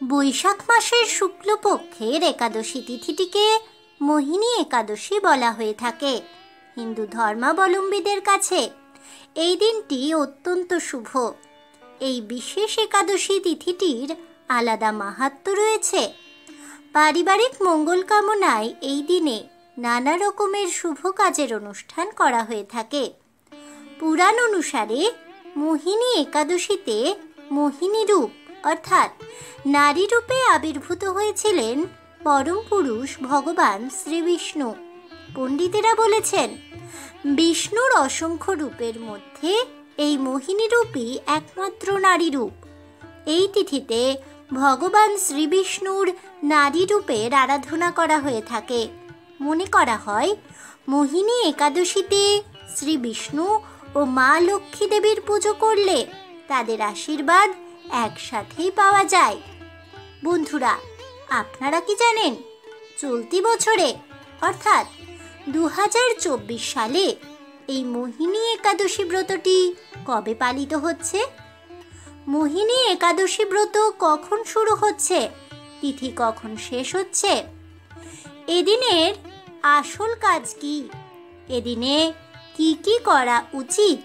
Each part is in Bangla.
বৈশাখ মাসের শুক্লপক্ষের একাদশী তিথিটিকে মোহিনী একাদশী বলা হয়ে থাকে। হিন্দু ধর্মাবলম্বীদের কাছে এই দিনটি অত্যন্ত শুভ। এই বিশেষ একাদশী তিথিটির আলাদা মাহাত্ম্য রয়েছে। পারিবারিক মঙ্গল কামনায় এই দিনে নানা রকমের শুভ কাজের অনুষ্ঠান করা হয়ে থাকে। পুরাণ অনুসারে মোহিনী একাদশীতে মোহিনী রূপ অর্থাৎ নারী রূপে আবির্ভূত হয়েছিলেন পরম পুরুষ ভগবান শ্রীবিষ্ণু। পণ্ডিতেরা বলেছেন, বিষ্ণুর অসংখ্য রূপের মধ্যে এই মোহিনী রূপই একমাত্র নারী রূপ। এই তিথিতে ভগবান শ্রীবিষ্ণুর নারী রূপের আরাধনা করা হয়ে থাকে। মনে করা হয়, মোহিনী একাদশীতে শ্রী বিষ্ণু ও মা লক্ষ্মী দেবীর পুজো করলে তাদের আশীর্বাদ একসাথেই পাওয়া যায়। বন্ধুরা, আপনারা কি জানেন চলতি বছরে অর্থাৎ 2024 সালে এই মোহিনী একাদশী ব্রতটি কবে পালিত হচ্ছে? মোহিনী একাদশী ব্রত কখন শুরু হচ্ছে, তিথি কখন শেষ হচ্ছে? এদিনের আসল কাজ কি, এদিনে কি কি করা উচিত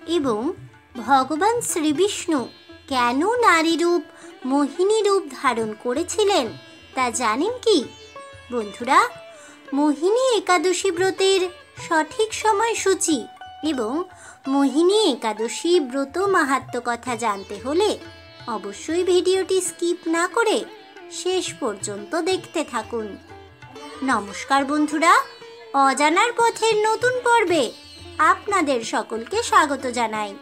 এবং ভগবান শ্রীবিষ্ণু কেন নারী রূপ মোহিনী রূপ ধারণ করেছিলেন তা জানেন কি? বন্ধুরা, মোহিনী একাদশী ব্রতের সঠিক সময়সূচি এবং মোহিনী একাদশী ব্রত মাহাত্ম্য কথা জানতে হলে অবশ্যই ভিডিওটি স্কিপ না করে শেষ পর্যন্ত দেখতে থাকুন। নমস্কার বন্ধুরা, অজানার পথের নতুন পর্বে আপনাদের সকলকে স্বাগত জানাই।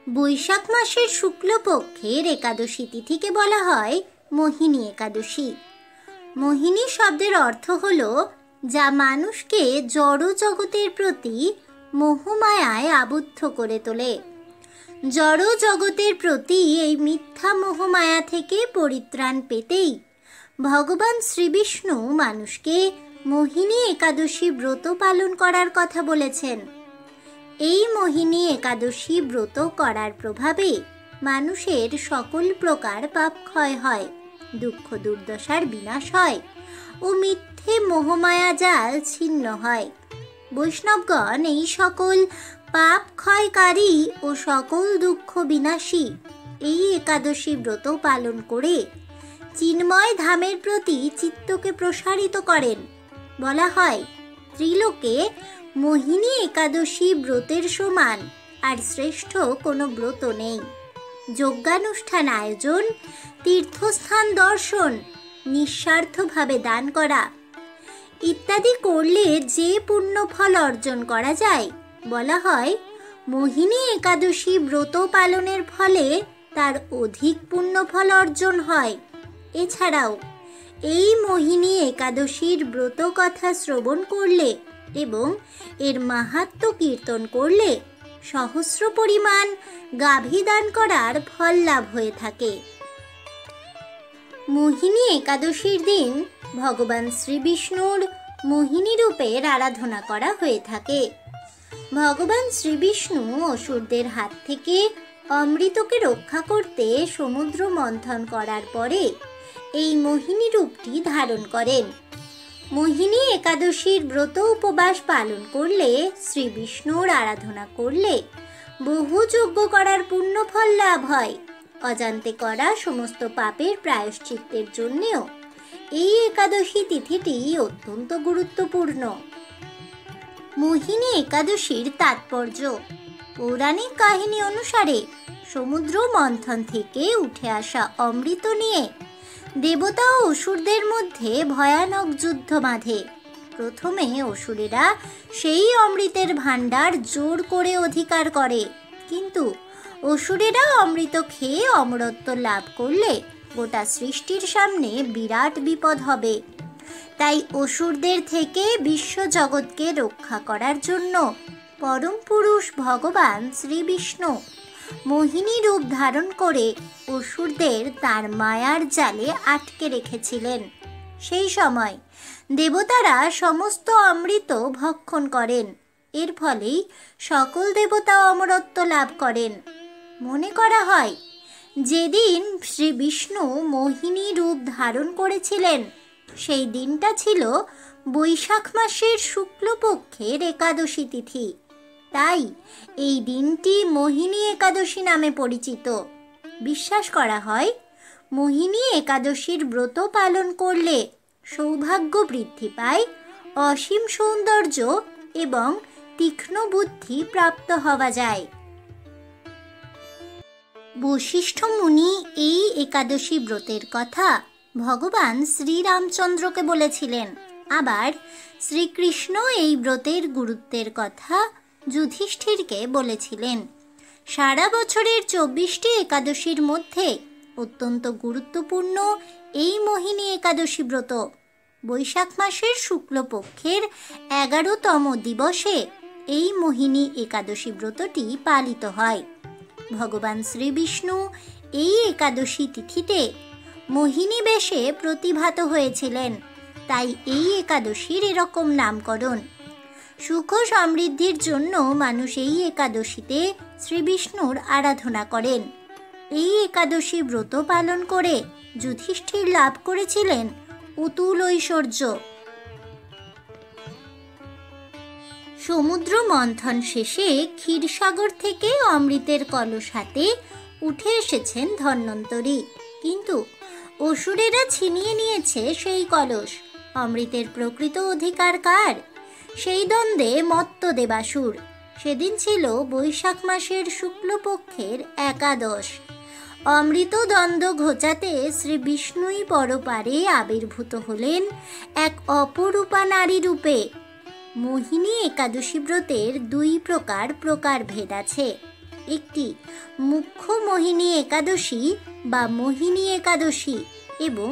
বৈশাখ মাসের শুক্লপক্ষের একাদশী তিথিকে বলা হয় মোহিনী একাদশী। মোহিনী শব্দের অর্থ হল যা মানুষকে জড় জগতের প্রতি মোহমায়ায় আবদ্ধ করে তোলে। জড় জগতের প্রতি এই মিথ্যা মোহমায়া থেকে পরিত্রাণ পেতেই ভগবান শ্রীবিষ্ণু মানুষকে মোহিনী একাদশী ব্রত পালন করার কথা বলেছেন। এই মোহিনী একাদশী ব্রত করার প্রভাবে মানুষের সকল প্রকার পাপ ক্ষয় হয়, দুঃখ দুর্দশার বিনাশ হয় ও মিথ্যে মোহমায়া জাল ছিন্ন হয়। বৈষ্ণবগণ এই সকল পাপ ক্ষয়কারী ও সকল দুঃখ বিনাশী এই একাদশী ব্রত পালন করে চিন্ময় ধামের প্রতি চিত্তকে প্রসারিত করেন। বলা হয়, ত্রিলোকে মোহিনী একাদশী ব্রতের সমান আর শ্রেষ্ঠ কোনো ব্রত নেই। যজ্ঞানুষ্ঠান আয়োজন, তীর্থস্থান দর্শন, নিঃস্বার্থভাবে দান করা ইত্যাদি করলে যে পুণ্য ফল অর্জন করা যায়, বলা হয় মোহিনী একাদশী ব্রত পালনের ফলে তার অধিক পুণ্য ফল অর্জন হয়। এছাড়াও এই মোহিনী একাদশীর ব্রত কথা শ্রবণ করলে এবং এর মাহাত্ম্য কীর্তন করলে সহস্র পরিমাণ গাভী দান করার ফল লাভ হয়ে থাকে। মোহিনী একাদশীর দিন ভগবান শ্রীবিষ্ণুর মোহিনী রূপের আরাধনা করা হয়ে থাকে। ভগবান শ্রীবিষ্ণু অসুরদের হাত থেকে অমৃতকে রক্ষা করতে সমুদ্র মন্থন করার পরে এই মোহিনী রূপটি ধারণ করেন। মোহিনী একাদশীর ব্রত উপবাস পালন করলে, শ্রী বিষ্ণুর আরাধনা করলে বহু যজ্ঞ করার পুণ্যফল লাভ হয়। অজান্তে করা সমস্ত পাপের প্রায়শ্চিত্তের জন্যেও এই একাদশী তিথিটি অত্যন্ত গুরুত্বপূর্ণ। মোহিনী একাদশীর তাৎপর্য। পৌরাণিক কাহিনী অনুসারে সমুদ্র মন্থন থেকে উঠে আসা অমৃত নিয়ে দেবতা ও অসুরদের মধ্যে ভয়ানক যুদ্ধ বাঁধে। প্রথমে অসুরেরা সেই অমৃতের ভাণ্ডার জোর করে অধিকার করে, কিন্তু অসুরেরা অমৃত খেয়ে অমরত্ব লাভ করলে গোটা সৃষ্টির সামনে বিরাট বিপদ হবে। তাই অসুরদের থেকে বিশ্বজগৎকে রক্ষা করার জন্য পরম পুরুষ ভগবান শ্রীবিষ্ণু মোহিনী রূপ ধারণ করে অসুরদের তার মায়ার জালে আটকে রেখেছিলেন। সেই সময় দেবতারা সমস্ত অমৃত ভক্ষণ করেন। এর ফলেই সকল দেবতা অমরত্ব লাভ করেন। মনে করা হয় যেদিন শ্রী বিষ্ণু মোহিনী রূপ ধারণ করেছিলেন সেই দিনটা ছিল বৈশাখ মাসের শুক্লপক্ষের একাদশী তিথি। তাই এই দিনটি মোহিনী একাদশী নামে পরিচিত। বিশ্বাস করা হয় মোহিনী একাদশীর ব্রত পালন করলে সৌভাগ্য বৃদ্ধি পায়, অসীম সৌন্দর্য এবং তীক্ষ্ণ বুদ্ধি প্রাপ্ত হওয়া যায়। বশিষ্ঠ মুনি এই একাদশী ব্রতের কথা ভগবান শ্রীরামচন্দ্রকে বলেছিলেন। আবার শ্রীকৃষ্ণ এই ব্রতের গুরুত্বের কথা যুধিষ্ঠিরকে বলেছিলেন। সারা বছরের 24টি একাদশীর মধ্যে অত্যন্ত গুরুত্বপূর্ণ এই মোহিনী একাদশী ব্রত। বৈশাখ মাসের শুক্লপক্ষের 11তম দিবসে এই মোহিনী একাদশী ব্রতটি পালিত হয়। ভগবান শ্রীবিষ্ণু এই একাদশী তিথিতে মোহিনী বেশে প্রতিভাত হয়েছিলেন, তাই এই একাদশীর এরকম নামকরণ। সুখ সমৃদ্ধির জন্য মানুষ এই একাদশীতে শ্রীবিষ্ণুর আরাধনা করেন। এই একাদশী ব্রত পালন করে যুধিষ্ঠির লাভ করেছিলেন অতুল ঐশ্বর্য। সমুদ্র মন্থন শেষে ক্ষীরসাগর থেকে অমৃতের কলস হাতে উঠে এসেছেন ধন্বন্তরী, কিন্তু অসুরেরা ছিনিয়ে নিয়েছে সেই কলস। অমৃতের প্রকৃত অধিকার কার? সেই দ্বন্দ্বে মত্ত দেবাসুর। সেদিন ছিল বৈশাখ মাসের শুক্লপক্ষের একাদশ। অমৃত দ্বন্দ্ব ঘোচাতে শ্রী বিষ্ণুই পরপারে আবির্ভূত হলেন এক অপরূপা নারী রূপে। মোহিনী একাদশী ব্রতের 2 প্রকার প্রকারভেদ আছে। একটি মুখ্য মোহিনী একাদশী বা মোহিনী একাদশী এবং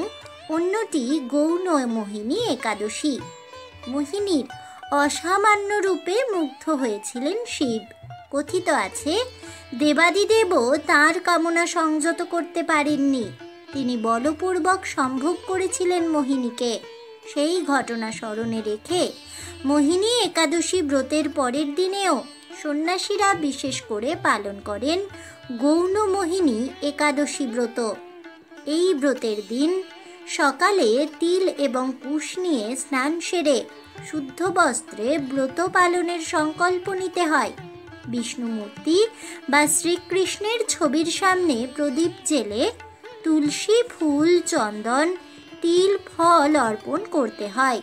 অন্যটি গৌণ মোহিনী একাদশী। মোহিনীর অসামান্য রূপে মুগ্ধ হয়েছিলেন শিব। কথিত আছে দেবাদিদেবও তাঁর কামনা সংযত করতে পারেননি, তিনি বলপূর্বক সম্ভোগ করেছিলেন মোহিনীকে। সেই ঘটনা স্মরণে রেখে মোহিনী একাদশী ব্রতের পরের দিনেও সন্ন্যাসীরা বিশেষ করে পালন করেন গৌণ মোহিনী একাদশী ব্রত। এই ব্রতের দিন সকালে তিল এবং কুশ নিয়ে স্নান সেরে শুদ্ধ বস্ত্রে ব্রত পালনের সংকল্প নিতে হয়। বিষ্ণুমূর্তি বা শ্রীকৃষ্ণের ছবির সামনে প্রদীপ জেলে তুলসী ফুল, চন্দন, তিল, ফল অর্পণ করতে হয়।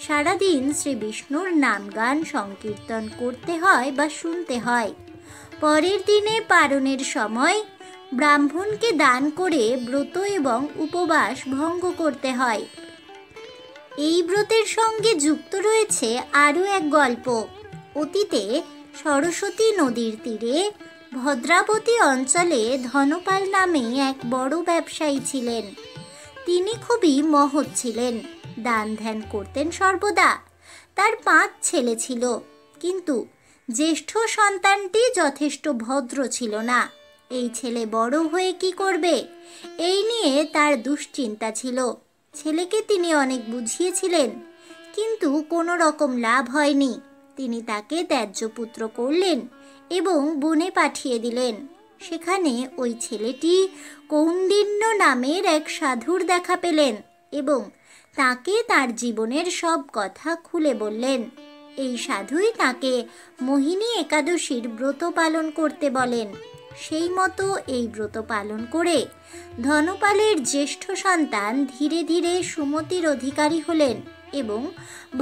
সারাদিন শ্রী বিষ্ণুর নাম গান সংকীর্তন করতে হয় বা শুনতে হয়। পরের দিনে পারণের সময় ব্রাহ্মণকে দান করে ব্রত এবং উপবাস ভঙ্গ করতে হয়। এই ব্রতের সঙ্গে যুক্ত রয়েছে আরও এক গল্প। অতীতে সরস্বতী নদীর তীরে ভদ্রাবতী অঞ্চলে ধনপাল নামে এক বড় ব্যবসায়ী ছিলেন। তিনি খুবই মহৎ ছিলেন, দান ধ্যান করতেন সর্বদা। তার 5 ছেলে ছিল, কিন্তু জ্যেষ্ঠ সন্তানটি যথেষ্ট ভদ্র ছিল না। এই ছেলে বড় হয়ে কি করবে, এই নিয়ে তার দুশ্চিন্তা ছিল। ছেলেকে তিনি অনেক বুঝিয়েছিলেন, কিন্তু কোনো রকম লাভ হয়নি। তিনি তাকে ত্যায্য পুত্র করলেন এবং বনে পাঠিয়ে দিলেন। সেখানে ওই ছেলেটি কৌন্ডিন্য নামের এক সাধুর দেখা পেলেন এবং তাকে তার জীবনের সব কথা খুলে বললেন। এই সাধুই তাকে মোহিনী একাদশীর ব্রত পালন করতে বলেন। সেই মতো এই ব্রত পালন করে ধনপালের জ্যেষ্ঠ সন্তান ধীরে ধীরে সুমতির অধিকারী হলেন এবং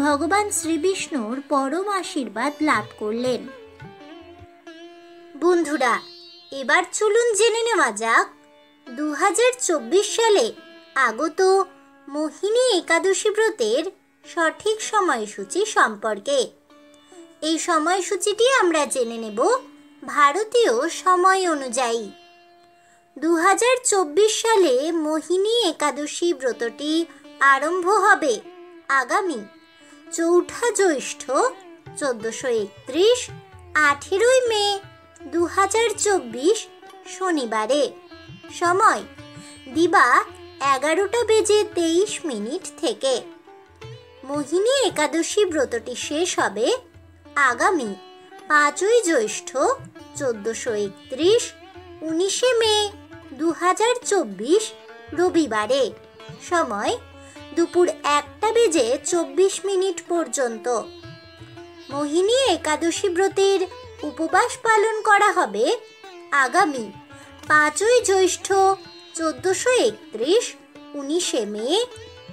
ভগবান শ্রীবিষ্ণুর পরম আশীর্বাদ লাভ করলেন। বন্ধুরা, এবার চলুন জেনে নেওয়া যাক 2024 সালে আগত মোহিনী একাদশী ব্রতের সঠিক সময়সূচি সম্পর্কে। এই সময়সূচিটি আমরা জেনে নেব ভারতীয় সময় অনুযায়ী। 2024 সালে মোহিনী একাদশী ব্রতটি আরম্ভ হবে আগামী 4 জ্যৈষ্ঠ 1431 18 মে 2024 শনিবারে। সময় দিবা 11:23 থেকে। মোহিনী একাদশী ব্রতটি শেষ হবে আগামী 5 জ্যৈষ্ঠ 1431 19 মে 2024 রবিবারে। সময় দুপুর 1:24 পর্যন্ত। মোহিনী একাদশী ব্রতের উপবাস পালন করা হবে আগামী 5ই জ্যৈষ্ঠ 1431 19শে মে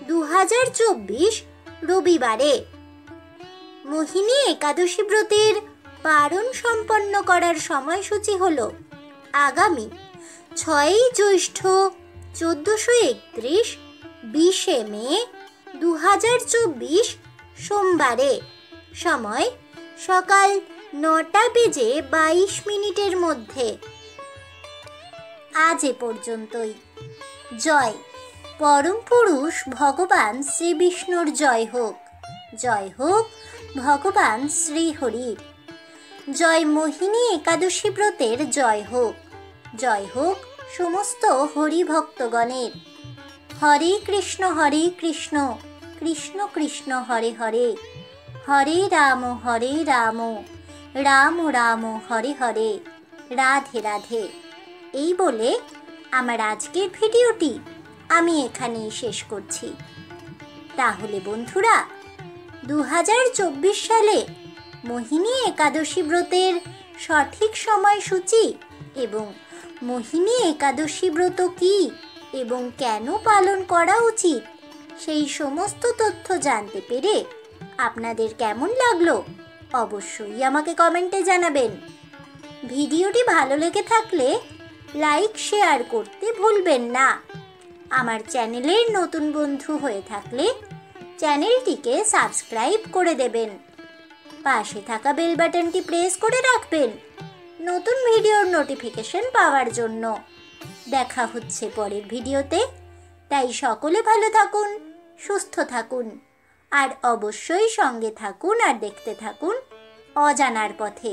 2024 রবিবারে। মোহিনী একাদশী ব্রতের পারণ সম্পন্ন করার সময়সূচি হল আগামী 6ই জ্যৈষ্ঠ 1431 20শে মে 2024 সোমবারে। সময় সকাল 9:22 মধ্যে। আজ এ পর্যন্তই। জয় পরম পুরুষ ভগবান শ্রী বিষ্ণুর জয় হোক। জয় হোক ভগবান শ্রী হরির। জয় মোহিনী একাদশী ব্রতের জয় হোক। জয় হোক সমস্ত হরি ভক্তগণের। হরে কৃষ্ণ কৃষ্ণ কৃষ্ণ হরে হরে, হরে রাম রাম রাম হরে হরে, রাধে রাধে। এই বলে আমার আজকের ভিডিওটি আমি এখানেই শেষ করছি। তাহলে বন্ধুরা, 2024 সালে মোহিনী একাদশী ব্রতের সঠিক সময়সূচি এবং মোহিনী একাদশী ব্রত কী এবং কেন পালন করা উচিত সেই সমস্ত তথ্য জানতে পেরে আপনাদের কেমন লাগলো অবশ্যই আমাকে কমেন্টে জানাবেন। ভিডিওটি ভালো লেগে থাকলে লাইক শেয়ার করতে ভুলবেন না। আমার চ্যানেলের নতুন বন্ধু হয়ে থাকলে চ্যানেলটিকে সাবস্ক্রাইব করে দেবেন। পাশে থাকা বেল বাটনটি প্রেস করে রাখবেন নতুন ভিডিওর নোটিফিকেশন পাওয়ার জন্য। দেখা হচ্ছে পরের ভিডিওতে। তাই সকলে ভালো থাকুন, সুস্থ থাকুন আর অবশ্যই সঙ্গে থাকুন আর দেখতে থাকুন অজানার পথে।